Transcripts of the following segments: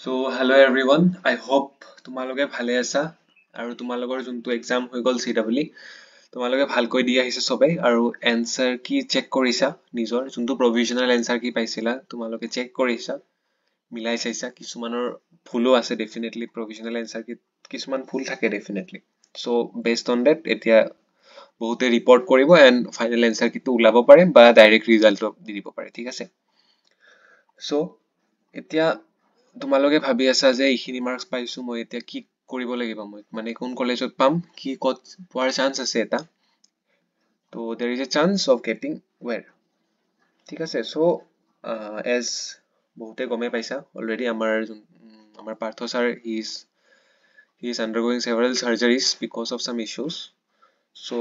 So hello everyone, I hope তোমালোকে ভালে আছা আৰু তোমালোকৰ যোনটো এক্সাম হৈ গল CWE তোমালোকে ভালকৈ দি আহিছে সবে আৰু এনসাৰ কি চেক কৰিছা নিজৰ যোনটো প্ৰভিজনাল এনসাৰ কি পাইছিলা তোমালোকে চেক কৰিছা মিলাই চাইছা কিছুমানৰ ভুলো আছে ডেফিনেটলি প্ৰভিজনাল এনসাৰ কি কিছুমান ভুল থাকে definitely so based on that এতিয়া বহুতে ৰিপৰ্ট কৰিব এন্ড ফাইনেল এনসাৰ কিটো ওলাব পাৰে বা ডাইৰেক্ট ৰিজাল্ট দি দিব পাৰে ঠিক আছে সো এতিয়া তোমালোকে ভাবি আছা যে এইখিনি মাৰ্কস পাইছো মই এতিয়া কি কৰিব লাগিব মই মানে কোন কলেজত পাম কি কত পোৱাৰ চান্স আছে এটা তো there is a chance of getting where ঠিক আছে সো এজ বহুতে গমে পাইছা অলৰেডি আমাৰ Partha sir he is undergoing several surgeries because of some issues so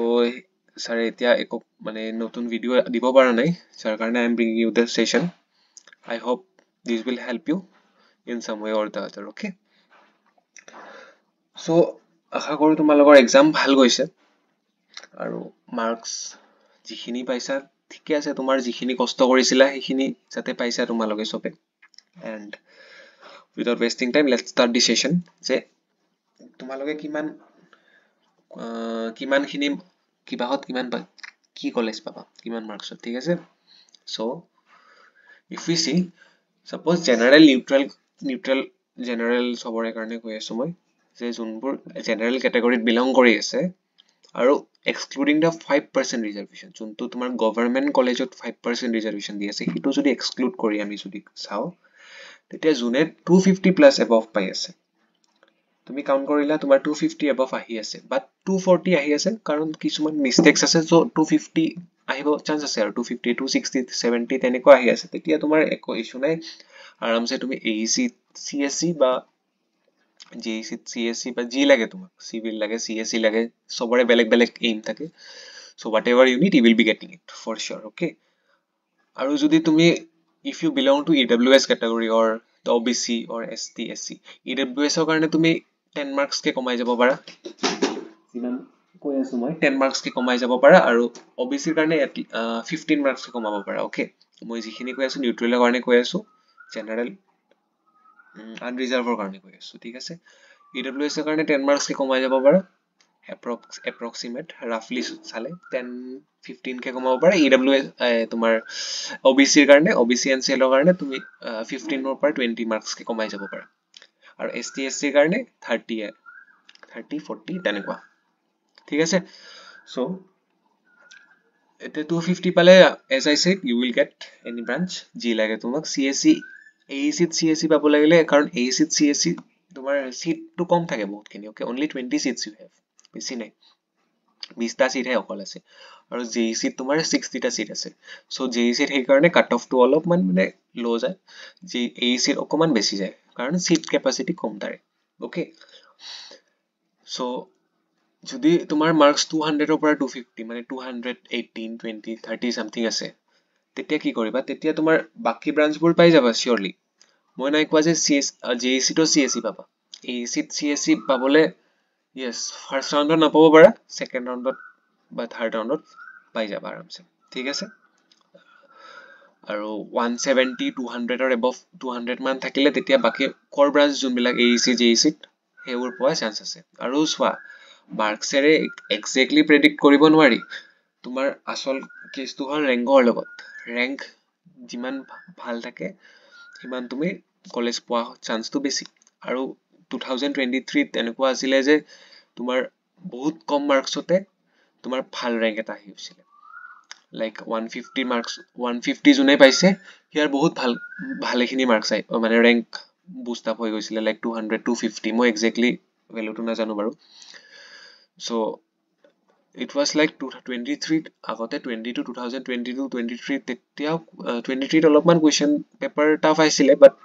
ছাৰে এতিয়া একো মানে নতুন ভিডিঅ' দিব পৰা নাই যাৰ কাৰণে I am bringing you this session I hope this will help you in some way or the other okay so আশা কৰো তোমালোকৰ এক্সাম ভাল গৈছে আৰু মাৰ্কস যিখিনি পাইছা ঠিকে আছে তোমাৰ যিখিনি কষ্ট কৰিছিলা সেইখিনি যাতে পাইছা তোমালোকে সবে and without wasting time let's start the session যে তোমালোকে কিমানখিনি কিবাহত কিমান কি কলেজ পাবা কিমান মাৰ্কসত ঠিক আছে so if we see suppose general neutral general সবৰে কাৰণে কৈ আছো মই যে যোনবোৰ general category belong কৰি আছে আৰু excluding the 5% reservation যোনটো তোমাৰ গভৰ্ণমেন্ট কলেজত 5% reservation দি আছে সেইটো যদি exclude কৰি আমি যদি চাও তেতিয়া যোনে 250 plus above পাই আছে তুমি কাউন্ট কৰিলা তোমাৰ 250 above আহি আছে বাট 240 আহি আছে কাৰণ কিছুমান মিস্টেকস আছে সো 250 আহিব চান্স আছে আৰু 250 260 70 তেনেকুৱা আহি আছে তেতিয়া তোমাৰ একো ইস্যু নাই আৰামসে তুমি AEC CSC বা JEC CSC বা যি লাগে তোমাক সিভিল লাগে CSC লাগে সবৰে বেলেগ বেলেগ এইম থাকে so whatever you need you will be getting it for sure okay আৰু যদি তুমি if you belong to EWS category or the OBC or ST SC EWS ৰ কাৰণে তুমি 10 marks কে কমাই যাব পাৰা যিমান কৈ আছো মই 10 marks কে কমাই যাব পাৰা আৰু OBC ৰ কাৰণে 15 marks কে কমাব পাৰা okay মই যিখিনি কৈ আছো নিউট্ৰেলৰ কাৰণে কৈ আছো জেনাৰেল unreserved কাৰণে কৈ আছো ঠিক আছে EWS ৰ কাৰণে 10 marks কে কমাই যাব পাৰা approximate roughly চালে 10 15 কে কমাব পাৰা EWS তোমাৰ OBC ৰ কাৰণে OBC NCL ৰ কাৰণে তুমি 15 ৰ পৰা 20 marks কে কমাই যাব পাৰা আৰু ST SC ৰ কাৰণে 30 40 তেনেকুৱা ঠিক আছে so এতিয়া 250 পালে as I said you will get any branch যি লাগে তোমাক CSC AEC CSC পাব লাগিলে কাৰণ AEC CSC তোমাৰ সিট তো কম থাকে বহুতখিনি okay only 20 seats you have বেছি নাই 20টা সিট হে অকল আছে আৰু JEC তোমাৰ 60টা সিট আছে সো JEC সেই কাৰণে কাট অফ টো অলপমান মানে লো যায় যে AEC অকমান বেছি যায় কাৰণ সিট ক্যাপাসিটি কম তাৰে okay সো যদি তোমাৰ মাৰ্কস 200 ৰ পৰা 250 মানে 218 20 30 সামথিং আছে তেতিয়া কি কৰিবা তেতিয়া তোমাৰ বাকি ব্ৰাঞ্চবোৰ পাই যাবা সিওৰলি মই নাই কোৱা যে JEC তো CSC পাবা AEC CSC পাবলে yes ফাৰ্স্ট ৰাউণ্ডত নাপাব পাৰা সেকেন্ড ৰাউণ্ডত বা থাৰ্ড ৰাউণ্ডত পাই যাবা আৰামসে ঠিক আছে আৰু 170 200 ৰ above 200 মান থাকিলে তেতিয়া বাকি কোৰ ব্ৰাঞ্চ যোনবিলাক AEC JEC হেবোৰ পোৱা চান্স আছে আৰু সোৱা মাৰ্কসেৰে এক্স্যাক্টলি প্ৰেডিক্ট কৰিব নোৱাৰি তোমাৰ আসল কেছটো হল ৰেংকৰ লগত ৰেংক যিমান ভাল থাকে সিমান তুমি কলেজ পোৱা চান্সটো বেছি আৰু 2023 তেনেকুৱা আছিল যে তোমাৰ বহুত কম মাৰ্কসতে তোমাৰ ভাল ৰেংক এটা আহিছিল লাইক 150 মাৰ্কস 150 জুনে পাইছে হিয়াৰ বহুত ভালেখিনি মাৰ্কস আই মানে ৰেংক বুষ্ট আপ হৈ গৈছিল লাইক 200 250 মই এক্স্যাক্টলি ভ্যালুটো না জানো বাৰু so it was like 2023 আগতে 22 2022 23 তেতিয়া 23 অলপমান কোৱেশ্চন পেপাৰ টাফ আইছিলে বাট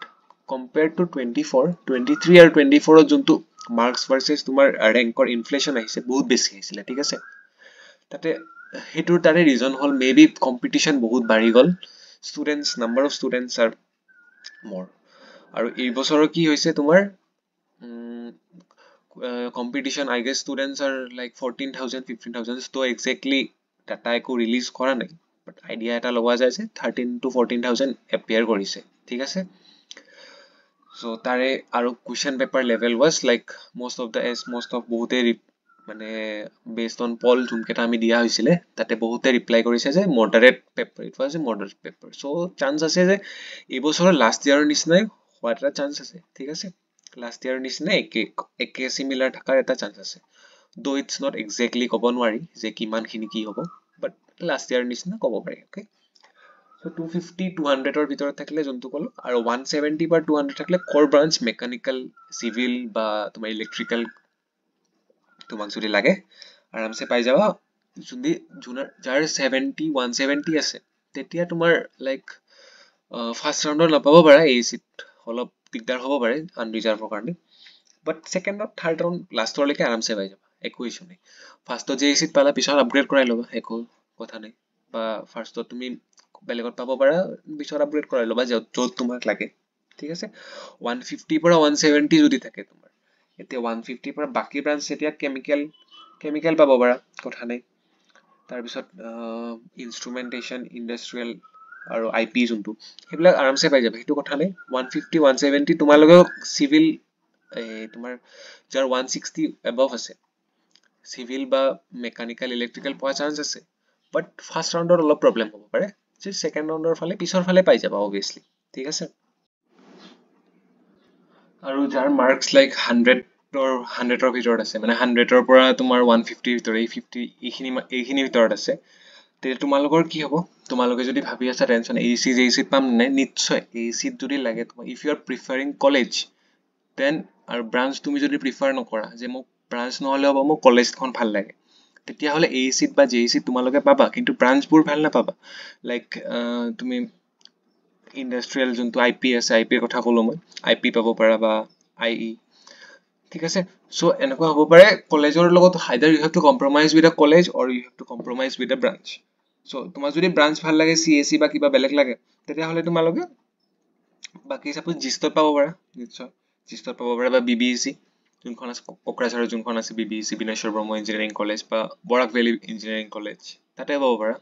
compared to 24 23 আৰু 24 ৰ যোনটো মাৰ্কস ভাৰ্সেস তোমাৰ ৰেংকৰ ইনফ্লেশন আহিছে বহুত বেছি আহিছিল ঠিক আছে তাতে হেতুৰ তাৰে ৰিজন হল মেবি কম্পিটিশন বহুত বাঢ়ি গল students number of students are more আৰু এই বছৰৰ কি হৈছে তোমাৰ competition I guess students are like 14,000 15,000 তো exactly data একো ৰিলিজ কৰা নাই but idea এটা লগোৱা যায় যে 13 to 14,000 appear কৰিছে ঠিক আছে so তাৰে আৰু question paper level was like most of বহুতে মানে বেছড অন পল যোনকেইটা আমি দিয়া হৈছিলে তাতে বহুতে ৰিপ্লাই কৰিছে যে moderate paper it was a moderate paper so' chance আছে যে এইবছৰৰ লাষ্ট ইয়াৰৰ নিচিনাই হোৱাৰ এটা চান্স আছে ঠিক আছে লাষ্ট ইয়াৰৰ নিচিনাই একে চিমিলাৰ থকাৰ এটা চান্স আছে দো ইটছ নট এক্সেক্টলি ক'ব নোৱাৰি যে কিমানখিনি কি হ'ব বাট লাষ্ট ইয়াৰৰ নিচিনা ক'ব পাৰি অ'কে So 250 200 ভিতৰত থাকিলে যোনটো ক'লো আৰু 170 বা 200 থাকিলে কৰ ব্ৰাঞ্চ মেকানিকেল চিভিল বা তোমাৰ ইলেক্ট্ৰিকেল তোমাক যদি লাগে আৰামছে পাই যাবা যদি যাৰ 70 170 আছে তেতিয়া তোমাৰ লাইক ফাৰ্ষ্ট ৰাউণ্ডত নাপাব পাৰা এই চিট অলপ দিগদাৰ হ'ব পাৰে আনৰিজাৰ্ভৰ কাৰণে বাট ছেকেণ্ডত থাৰ্ড ৰাউণ্ড লাষ্টলৈকে আৰামছে পাই যাবা একো ইছ্যু নাই ফাৰ্ষ্টত যে এই চিট পালা পিছত আপগ্ৰেড কৰাই ল'বা একো কথা নাই বা ফাৰ্ষ্টত তুমি বেলেগত পাব পাৰা পিছত আপগ্ৰেড কৰাই ল'বা য'ত তোমাক লাগে ঠিক আছে 150 পৰা 170 যদি থাকে তোমাৰ এতিয়া 150 পৰা বাকী ব্ৰাঞ্চ এতিয়া কেমিকেল পাব পাৰা কথা নাই তাৰপিছত ইনষ্ট্ৰুমেণ্টেশ্যন ইণ্ডাষ্ট্ৰিয়েল আৰু আই পি যোনটো সেইবিলাক আৰামছে পাই যাবা সেইটো কথা নাই 150 170 তোমালোকেও চিভিল তোমাৰ যাৰ 160 এবভ আছে চিভিল বা মেকানিকেল ইলেক্ট্ৰিকেল পোৱা চান্স আছে বাট ফাৰ্ষ্ট ৰাউণ্ডত অলপ প্ৰব্লেম হ'ব পাৰে যে ছেকেণ্ড ৰাউণ্ডৰ ফালে পিছৰ ফালে পাই যাবা অবভিয়াছলি ঠিক আছে আৰু যাৰ মাৰ্কছ লাইক 100ৰ ভিতৰত আছে মানে 100ৰ পৰা তোমাৰ 150 ভিতৰত এইখিনিৰ ভিতৰত আছে তেতিয়া তোমালোকৰ কি হ'ব তোমালোকে যদি ভাবি আছা টেনশ্যন এই চিট পাম নে নিশ্চয় এই চিট যদি লাগে তোমাৰ if you are preferring college then আৰু ব্ৰাঞ্চ তুমি যদি প্ৰিফাৰ নকৰা যে মোক ব্ৰাঞ্চ নহ'লে হ'ব মোক কলেজখন ভাল লাগে তেতিয়াহ'লে এই চিট বা জে চিট তোমালোকে পাবা কিন্তু ব্ৰাঞ্চবোৰ ভাল নাপাবা লাইক তুমি ইণ্ডাষ্ট্ৰিয়েল যোনটো আই পি আছে আই পিৰ কথা ক'লো মই আই পি পাব পাৰা বা আই ই ঠিক আছে চ' এনেকুৱা হ'ব পাৰে কলেজৰ লগত either you have to compromise with a college or you have to compromise with a branch so' তোমাৰ যদি ব্ৰাঞ্চ ভাল লাগে চি এছ চি বা কিবা বেলেগ লাগে তেতিয়াহ'লে তোমালোকে বাকী চাপোজ জিষ্টত পাব পাৰা নিশ্চয় জিষ্টত পাব পাৰা বা বি বি এ চি যোনখন আছে কোকৰাঝাৰৰ যোনখন আছে B B A C Bineswar Brahma engineering college বা বৰাক ভেলী ইঞ্জিনিয়াৰিং কলেজ তাতে পাব পাৰা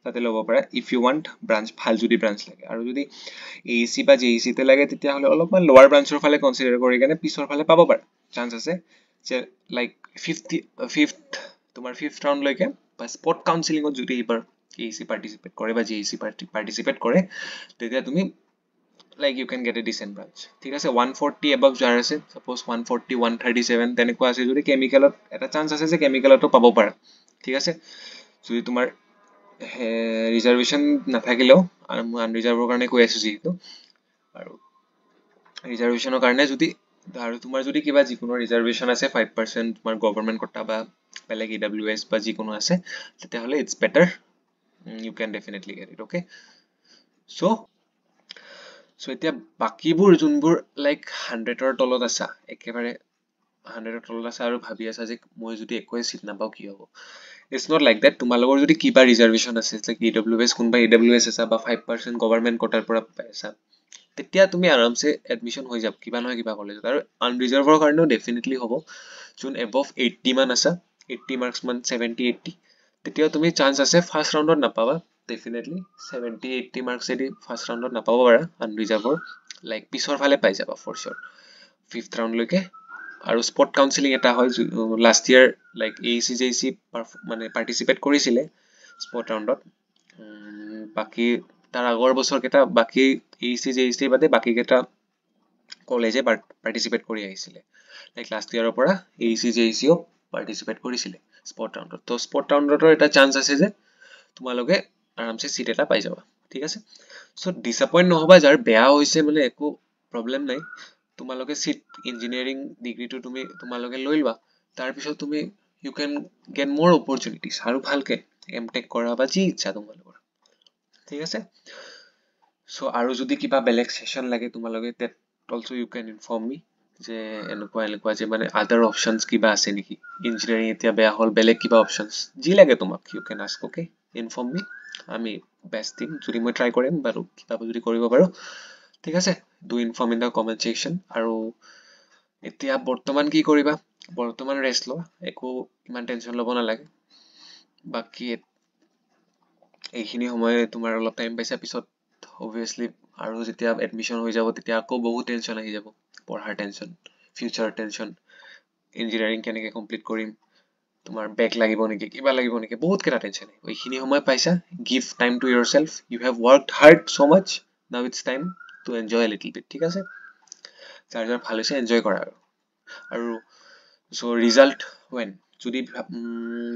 তাতে ল'ব পাৰা ইফ ইউ ৱান্ট ব্ৰাঞ্চ ভাল যদি ব্ৰাঞ্চ লাগে আৰু যদি এ চি বা জে ই চিতে লাগে তেতিয়াহ'লে অলপমান লোৱাৰ ব্ৰাঞ্চৰ ফালে কনচিডাৰ কৰি কেনে পিছৰ ফালে পাব পাৰা চান্স আছে যে লাইক ফিফ্থ ৰাউণ্ডলৈকে বা স্পট কাউন্সিলিঙত যদি এইবাৰ এ চি পাৰ্টিচিপেট কৰে বা জে ই চি পাৰ্টিচিপেট কৰে তেতিয়া তুমি like you can get a decent branch ঠিক আছে 140 এবাভ যাৰ আছে ছাপ'জ 140 137 তেনেকুৱা আছে যদি কেমিকেলত এটা চান্স আছে যে কেমিকেলতো পাব পাৰা ঠিক আছে যদি তোমাৰ ৰিজাৰ্ভেশ্যন নাথাকিলেও আৰু মই আনৰিজাৰ্ভৰ কাৰণে কৈ আছোঁ যিহেতু আৰু ৰিজাৰ্ভেশ্যনৰ কাৰণে যদি আৰু তোমাৰ যদি কিবা যিকোনো ৰিজাৰ্ভেশ্যন আছে 5% তোমাৰ গভৰ্ণমেণ্ট কোটা বা বেলেগ ই ডাব্লিউ এছ বা যিকোনো আছে তেতিয়াহ'লে it's better you can definitely get it okay so' এতিয়া বাকীবোৰ যোনবোৰ লাইক 100ৰ তলত আছা একেবাৰে 100ৰ তলত আছা আৰু ভাবি আছা যে মই যদি একোৱে চিট নাপাওঁ কি হ'ব ইটছ নট লাইক ডেট তোমালোকৰ যদি কিবা ৰিজাৰ্ভেশ্যন আছে লাইক ই ডাব্লিউ এছ কোনোবা ই ডাব্লিউ এছ আছা বা 5% গভৰ্ণমেণ্ট কোটাৰ পৰা পাইছা তেতিয়া তুমি আৰামছে এডমিশ্যন হৈ যাব কিবা নহয় কিবা কলেজত আৰু আনৰিজাৰ্ভৰ কাৰণেও ডেফিনেটলি হ'ব যোন এবভ 80 মান আছা 80 মাৰ্কছ মান 70 80 তেতিয়াও তুমি চান্স আছে ফাৰ্ষ্ট ৰাউণ্ডত নাপাবা ডেফিনেটলি 70 80 মাৰ্কছেদি ফাৰ্ষ্ট ৰাউণ্ডত নাপাব পাৰা আনৰিজাৰ্ভৰ লাইক পিছৰ ফালে পাই যাবা ফৰ চিয়'ৰ ফিফ্থ ৰাউণ্ডলৈকে আৰু স্পট কাউন্সিলিং এটা হয় last year like a C J C মানে পাৰ্টিচিপেট কৰিছিলে স্পট ৰাউণ্ডত বাকী তাৰ আগৰ বছৰকেইটা বাকী এ চি জে চি বাদে বাকীকেইটা কলেজে পাৰ্টিচিপেট কৰি আহিছিলে লাইক লাষ্ট ইয়াৰৰ পৰা এ চি জে চিও পাৰ্টিচিপেট কৰিছিলে স্পট ৰাউণ্ডত তো স্পট ৰাউণ্ডৰ এটা চান্স আছে যে তোমালোকে আৰামছে চিট এটা পাই যাবা ঠিক আছে চ' ডিসএপইণ্ট নহ'বা যাৰ বেয়া হৈছে মানে একো প্ৰব্লেম নাই তোমালোকে চিট ইঞ্জিনিয়াৰিং ডিগ্ৰীটো তোমালোকে লৈ লোৱা তাৰপিছত তুমি ইউ কেন গেট মোৰ অপৰচুনিটিজ আৰু ভালকে এম টেক কৰা বা যি ইচ্ছা তোমালোকৰ ঠিক আছে চ' আৰু যদি কিবা বেলেগ ছেশ্যন লাগে তোমালোকে ডেট অলছ' ইউ কেন ইনফৰ্ম মি যে এনেকুৱা যে মানে আদাৰ অপশ্যনছ কিবা আছে নেকি ইঞ্জিনিয়াৰিং এতিয়া বেয়া হ'ল বেলেগ কিবা অপশ্যনছ যি লাগে তোমাক ইউ কেন আস্ক অ'কে ইনফৰ্ম মি আমি বেষ্ট দিম যদি মই ট্ৰাই কৰিম বাৰু কিবা যদি কৰিব পাৰোঁ ঠিক আছে do inform in the comment section আৰু এতিয়া বৰ্তমান কি কৰিবা বৰ্তমান ৰেষ্ট লোৱা একো ইমান টেনশ্যন ল'ব নালাগে বাকী এইখিনি সময় তোমাৰ অলপ টাইম পাইছা পিছত অবভিয়াছলি আৰু যেতিয়া এডমিশ্যন হৈ যাব তেতিয়া আকৌ বহুত টেনশ্যন আহি যাব, পঢ়াৰ টেনশ্যন, ফিউচাৰ টেনশ্যন, ইঞ্জিনিয়াৰিং কেনেকৈ কমপ্লিট কৰিম, তোমাৰ বেক লাগিব নেকি, কিবা লাগিব নেকি, বহুত কেইটা টেনশ্যন আহিব। এইখিনি সময় পাইছা, give time to yourself, you have worked hard ছ' months, now it's time to enjoy little bit, ঠিক আছে? যাৰ যাৰ ভাল হৈছে এনজয় কৰা আৰু চ' ৰিজাল্ট ৱেন, যদি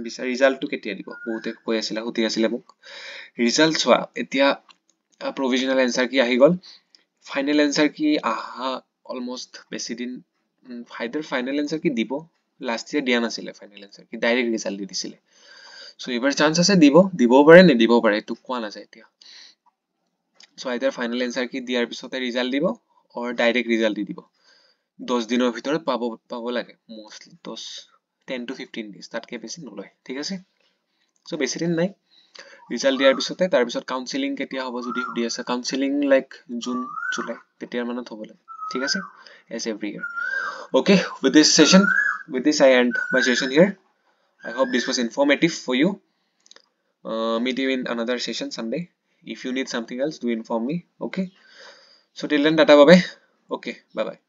বিচাৰে ৰিজাল্টটো কেতিয়া দিব, বহুতে কৈ আছিলে, সুধি আছিলে মোক। ৰিজাল্ট চোৱা, এতিয়া প্ৰভিজনেল এনচাৰ কি আহি গ'ল, ফাইনেল এনচাৰ কি আহা অলমষ্ট বেছি দিন, ফাইনেল এনচাৰ কি দিব, লাষ্ট ইয়েৰ দিয়া নাছিলে ফাইনেল এনচাৰ কি, ডাইৰেক্ট ৰিজাল্ট দি দিছিলে। চ' এইবাৰ চান্স আছে দিবও পাৰে নিদিবও পাৰে, এইটো কোৱা নাযায় এতিয়া। চ' আইদাৰ ফাইনেল এনচাৰ কি দিয়াৰ পিছতে ৰিজাল্ট দিব, অৰ ডাইৰেক্ট ৰিজাল্ট দি দিব। 10 দিনৰ ভিতৰত পাব লাগে মষ্টলি, 10 to 15 days, তাতকে বেছি নলয়, ঠিক আছে? চ' বেছি দিন নাই, ৰিজাল্ট দিয়াৰ পিছতে, তাৰপিছত কাউন্সিলিং কেতিয়া হ'ব যদি সুধি আছে, কাউন্সিলিং লাইক জুন জুলাই তেতিয়াৰ মানত হ'ব লাগে, ঠিক আছে? As every year. Okay, with this I end my session here. I hope this was informative for you. Meet you in another session someday. If you need something else, do inform me. Okay, so till then, tata bye bye. Okay, bye bye.